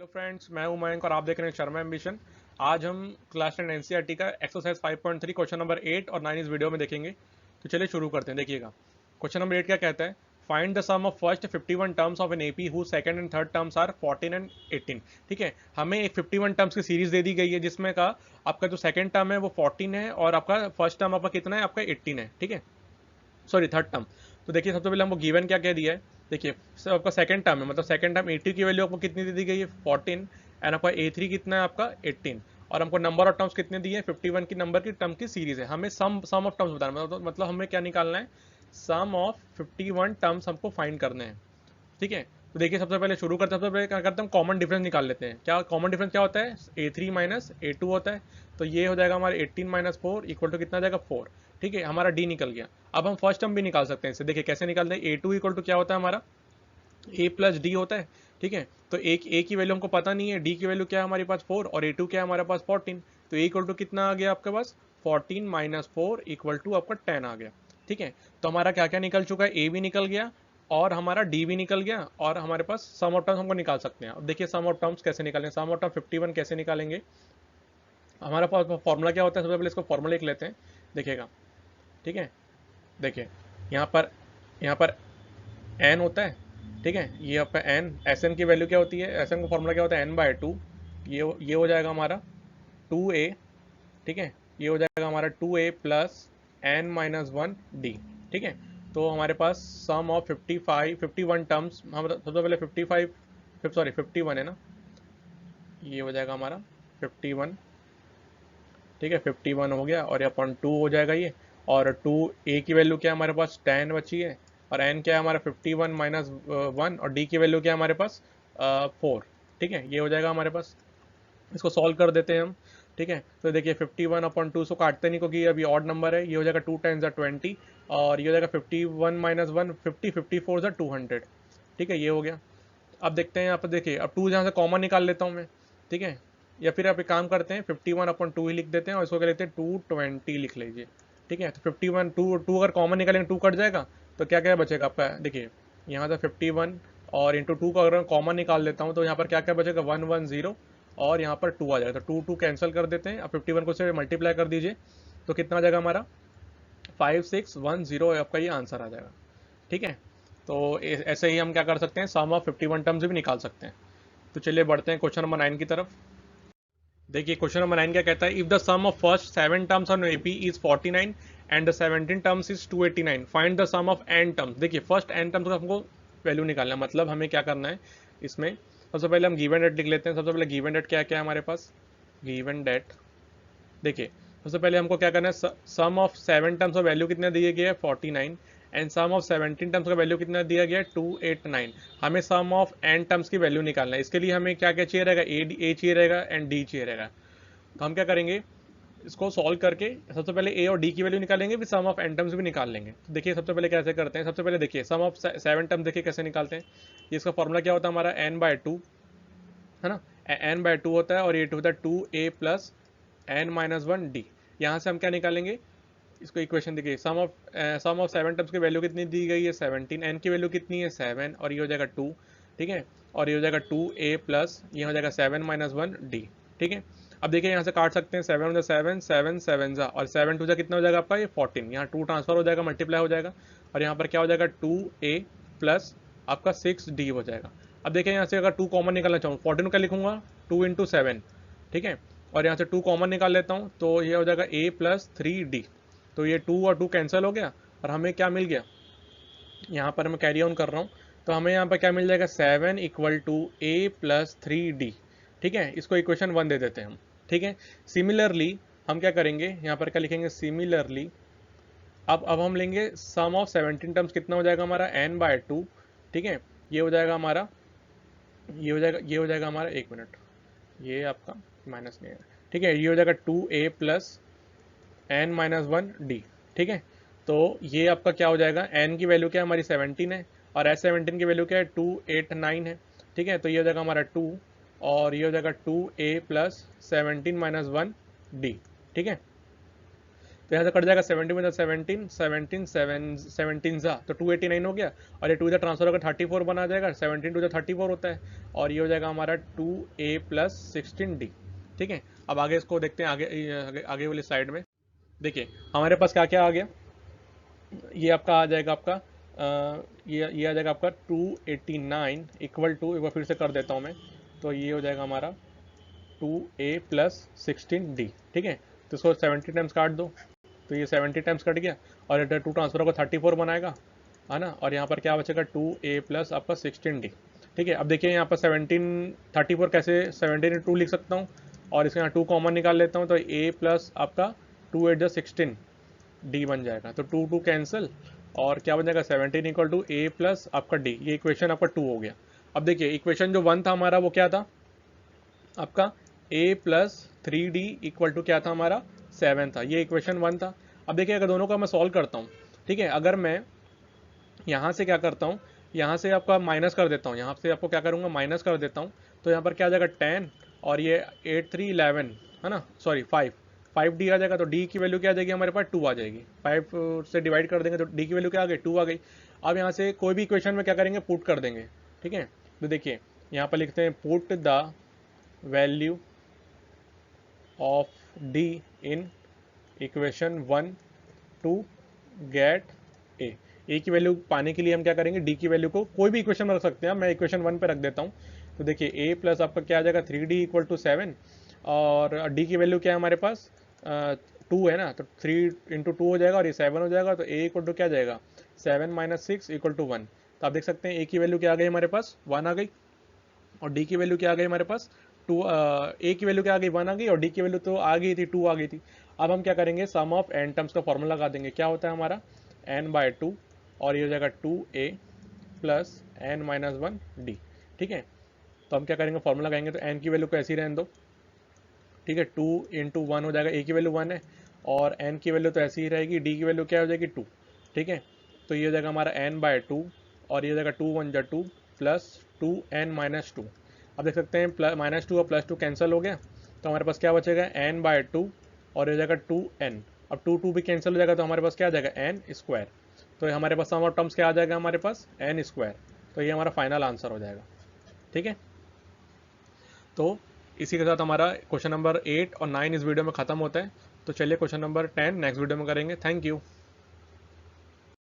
Hello friends, मैं हूं मयंक और आप देख रहे हैं शर्मा एम्बिशन। आज हम क्लास 10 एनसीईआरटी का एक्सरसाइज 5.3 क्वेश्चन नंबर 8 और 9 इस वीडियो में देखेंगे। तो चलिए शुरू करते हैं। देखिएगा क्वेश्चन नंबर 8 क्या कहता है। Find the sum of first 51 terms of an AP who second and third terms are 14 and 18। ठीक है, हमें एक 51 टर्म्स की सीरीज दे दी गई है जिसमें का आपका जो सेकंड टर्म है वो 14 है और आपका फर्स्ट टर्म आपका कितना है, आपका 18 है। ठीक है, सॉरी थर्ड टर्म। तो देखिए सबसे पहले हमको गिवन क्या कह दिया है। देखिए आपका सेकंड टर्म है, मतलब सेकंड टर्म ए2 की वैल्यू आपको कितनी दे दी गई है 14 एंड आपका ए3 कितना है आपका 18 और हमको नंबर ऑफ टर्म्स कितने दिए हैं 51 की नंबर की टर्म की सीरीज है। हमें सम ऑफ टर्म्स बताना मतलब हमें क्या निकालना है, सम ऑफ 51 टर्म्स हमको फाइंड करने हैं। ठीक है, तो देखिए सबसे पहले शुरू करते हैं। सबसे पहले क्या करते हैं, हम कॉमन डिफरेंस निकाल लेते हैं। क्या कॉमन डिफरेंस क्या होता है, ए3 माइनस ए2 होता है। तो ये हो जाएगा हमारा 18 माइनस 4 इक्वल टू कितना आ जाएगा 4। ठीक है, हमारा डी निकल गया। अब हम फर्स्ट टर्म भी निकाल सकते हैं इससे। देखिए कैसे निकालते हैं, ए2 इक्वल टू क्या होता है हमारा ए प्लस डी होता है। ठीक है, तो एक ए की वैल्यू हमको पता नहीं है, डी की वैल्यू क्या है हमारे पास 4 और ए2 क्या है हमारे पास 14। तो ए इक्वल टू कितना आ गया आपके पास 14 माइनस 4 इक्वल टू आपका 10 आ गया। ठीक है, तो हमारा क्या क्या निकल चुका है, ए भी निकल गया और हमारा डी भी निकल गया और हमारे पास सम ऑफ टर्म्स हमको निकाल सकते हैं। अब देखिए सम ऑफ टर्म्स कैसे निकालेंगे, सम ऑफ टर्म 51 कैसे निकालेंगे। हमारा पास फॉर्मूला क्या होता है, सबसे पहले इसको फॉर्मूला लिख लेते हैं। देखिएगा, ठीक है, देखिए यहाँ पर एन होता है। ठीक है, ये आपका एन, एस एन की वैल्यू क्या होती है, एस एन का फॉर्मूला क्या होता है n/2। ये हो जाएगा हमारा 2a। ठीक है, ये हो जाएगा हमारा 2a प्लस n-1d। ठीक है, तो हमारे पास सम ऑफ 51 टर्म्स, हम सबसे पहले 51 है ना, ये हो जाएगा हमारा 51। ठीक है, 51 हो गया और ये अपॉन 2 हो जाएगा ये। और 2a की वैल्यू क्या है हमारे पास 10 बची है और n क्या है हमारा 51 माइनस 1 और d की वैल्यू क्या है हमारे पास 4। ठीक है, ये हो जाएगा हमारे पास। इसको सॉल्व कर देते हैं हम। ठीक है, तो देखिए 51 अपॉन 2 सो काटते नहीं क्योंकि अभी ऑड नंबर है। ये हो जाएगा 2 टाइम्स 20 और ये हो जाएगा 51 माइनस 1 50 54 200। ठीक है, ये हो गया। अब देखते हैं यहाँ पर, देखिए अब 2 जहाँ से कॉमन निकाल लेता हूँ मैं। ठीक है, या फिर आप एक काम करते हैं 51 अपॉन 2 ही लिख देते हैं और इसको क्या लिखते हैं 220 लिख लीजिए। ठीक है, तो 51 टू अगर कॉमन निकालेंगे 2 कट जाएगा तो क्या क्या बचेगा आपका। देखिए यहाँ से 51 और इंटू 2 का अगर कॉमन निकाल लेता हूँ तो यहाँ पर क्या क्या बचेगा 110 और यहाँ पर 2 आ जाएगा। तो 2 2 कैंसिल कर देते हैं। अब 51 को से मल्टीप्लाई कर दीजिए तो कितना आ जाएगा हमारा 5610 आपका ये आंसर आ जाएगा। ठीक है, तो ऐसे ही हम क्या कर सकते हैं, सम ऑफ 51 टर्म्स भी निकाल सकते हैं। तो चलिए बढ़ते हैं क्वेश्चन नंबर 9 की तरफ। देखिए क्वेश्चन नंबर 9 क्या कहता है, if the sum of first 7 terms on AP is 49 and the 17 terms is 289 find the sum of n terms. देखिए फर्स्ट एन टर्म्स का हमको वैल्यू निकालना है, मतलब हमें क्या करना है इसमें। सबसे पहले हम गिवन डेट लिख लेते हैं। सबसे पहले गिवन डेट क्या क्या है हमारे पास, गिवन डेट। देखिए सबसे पहले हमको क्या करना है, सम ऑफ 7 टर्म्स का वैल्यू कितना दिए गया है 49 एंड सम ऑफ 17 टर्म्स का वैल्यू कितना दिया गया है 289। हमें सम ऑफ एन टर्म्स की वैल्यू निकालना है। इसके लिए हमें क्या क्या चाहिए रहेगा, ए चाहिए रहेगा एंड डी चाहिए रहेगा। तो हम क्या करेंगे, इसको सॉल्व करके सबसे पहले ए और डी की वैल्यू निकालेंगे, फिर सम ऑफ एन टर्म्स भी निकाल लेंगे। तो देखिए सबसे पहले कैसे करते हैं, सबसे पहले देखिए सम ऑफ 7 टर्म्स देखिए कैसे निकालते हैं। इसका फॉर्मूला क्या होता है हमारा n/2 है ना, n/2 होता है और ये होता है 2a प्लस n-1d। यहाँ से हम क्या निकालेंगे, इसको इक्वेशन देखिए सम ऑफ 7 टर्म्स की वैल्यू कितनी दी गई है 17, n की वैल्यू कितनी है 7 और ये हो जाएगा 2। ठीक है, और ये हो जाएगा 2a प्लस ये हो जाएगा 7-1d। ठीक है, अब देखिए यहाँ से काट सकते हैं 7 7 7 7 जा और 7 2 जा कितना हो जाएगा आपका ये 14। यहाँ 2 ट्रांसफर हो जाएगा, मल्टीप्लाई हो जाएगा और यहाँ पर क्या हो जाएगा 2a प्लस आपका 6d हो जाएगा। अब देखिए यहाँ से अगर 2 कॉमन निकालना चाहूँ 14 का लिखूंगा 2 इंटू 7। ठीक है, और यहाँ से 2 कॉमन निकाल लेता हूँ तो ये हो जाएगा a प्लस 3d। तो ये 2 और 2 कैंसिल हो गया और हमें क्या मिल गया, यहाँ पर मैं कैरी ऑन कर रहा हूँ तो हमें यहाँ पर क्या मिल जाएगा 7 equal to a plus 3d। ठीक है, इसको इक्वेशन 1 दे देते हैं हम। ठीक है, सिमिलरली हम क्या करेंगे, यहाँ पर क्या लिखेंगे सिमिलरली। अब हम लेंगे सम ऑफ 17 टर्म्स कितना हो जाएगा हमारा n/2। ठीक है, ये हो जाएगा हमारा, ये हो जाएगा हमारा, एक मिनट, ये आपका माइनस नहीं है। ठीक है, ये हो जाएगा 2a प्लस n-1d। ठीक है, तो ये आपका क्या हो जाएगा, n की वैल्यू क्या है हमारी 17 है और s17 की वैल्यू क्या है 289 है। ठीक है, तो ये हो जाएगा हमारा 2 और ये हो जाएगा 2a प्लस 17 -1d। ठीक है, तो यहाँ से कट जाएगा 70 में 17 17 17 जा तो 289 हो गया, और ये 2 इधर ट्रांसफर होकर 34 बना जाएगा, 17 टू 34 होता है, और ये हो जाएगा हमारा 2a प्लस 16d। ठीक है, अब आगे इसको देखते हैं, आगे वाली स्लाइड में देखिए हमारे पास क्या क्या आ गया। ये आपका आ जाएगा आपका ये आ जाएगा आपका 289 इक्वल टू, एक बार फिर से कर देता हूँ मैं, तो ये हो जाएगा हमारा 2a प्लस 16d। ठीक है, तो इसको 70 टाइम्स काट दो, तो ये 70 टाइम्स कट गया, और इधर 2 ट्रांसफर होगा 34 बनाएगा, है ना, और यहाँ पर क्या बचेगा 2a प्लस आपका 16d। ठीक है, अब देखिए यहाँ पर 34 कैसे 17 2 लिख सकता हूँ, और इसके यहाँ 2 कॉमन निकाल लेता हूँ, तो a प्लस आपका 2 8 16 d बन जाएगा, तो 2 2 कैंसिल, और क्या बन जाएगा 17 इक्वल टू a प्लस आपका d। ये इक्वेशन आपका 2 हो गया। अब देखिए इक्वेशन जो 1 था हमारा वो क्या था आपका a plus 3d equal to क्या था हमारा 7 था, ये इक्वेशन 1 था। अब देखिए अगर दोनों का मैं सॉल्व करता हूँ, ठीक है, अगर मैं यहाँ से क्या करता हूँ, यहाँ से आपका माइनस कर देता हूँ, यहाँ से आपको क्या करूँगा माइनस कर देता हूँ, तो यहाँ पर क्या आ जाएगा 10, और ये 8 3 11 है ना, सॉरी 5 डी आ जाएगा, तो डी की वैल्यू क्या आ जाएगी हमारे पास 2 आ जाएगी, 5 से डिवाइड कर देंगे तो डी की वैल्यू क्या आ गई 2 आ गई। अब यहाँ से कोई भी इक्वेशन में क्या करेंगे पुट कर देंगे। ठीक है, तो देखिए यहाँ पर लिखते हैं put the value of d in equation 1 to get a की वैल्यू पाने के लिए हम क्या करेंगे, डी की वैल्यू को कोई भी इक्वेशन में रख सकते हैं, मैं इक्वेशन 1 पे रख देता हूँ। तो देखिए ए प्लस आपका क्या आ जाएगा 3d इक्वल टू 7, और डी की वैल्यू क्या है हमारे पास 2 है ना, तो 3 इंटू 2 हो जाएगा, और ये 7 हो जाएगा, तो ए इक्वल टू क्या जाएगा 7 माइनस 6 इक्वल टू 1। तो आप देख सकते हैं ए की वैल्यू क्या आ गई हमारे पास 1 आ गई, और डी की वैल्यू क्या आ गई हमारे पास 2, ए की वैल्यू क्या आ गई 1 आ गई, और डी की वैल्यू तो आ गई थी 2 आ गई थी। अब हम क्या करेंगे सम ऑफ एन टर्म्स का फॉर्मूला लगा देंगे, क्या होता है हमारा n/2, और ये हो जाएगा 2a plus n minus 1d। ठीक है, तो हम क्या करेंगे फॉर्मूला लगाएंगे, तो n की वैल्यू को ऐसी रहने दो। ठीक है, 2 इंटू 1 हो जाएगा, a की वैल्यू 1 है, और n की वैल्यू तो ऐसी ही रहेगी, d की वैल्यू क्या हो जाएगी 2। ठीक है, तो ये हो जाएगा हमारा n/2, और ये हो जाएगा 2 1 2 प्लस 2n माइनस 2। अब देख सकते हैं माइनस 2 और प्लस 2 कैंसिल हो गया, तो हमारे पास क्या बचेगा n/2, और ये हो जाएगा 2n। अब 2 2 भी कैंसिल हो जाएगा, तो हमारे पास क्या आ जाएगा n स्क्वायर। तो हमारे पास सम ऑफ टर्म्स क्या आ जाएगा हमारे पास n स्क्वायर। तो ये हमारा फाइनल आंसर हो जाएगा। ठीक है, तो इसी के साथ हमारा क्वेश्चन नंबर 8 और 9 इस वीडियो में खत्म होता है। तो चलिए क्वेश्चन नंबर 10 नेक्स्ट वीडियो में करेंगे। Thank you.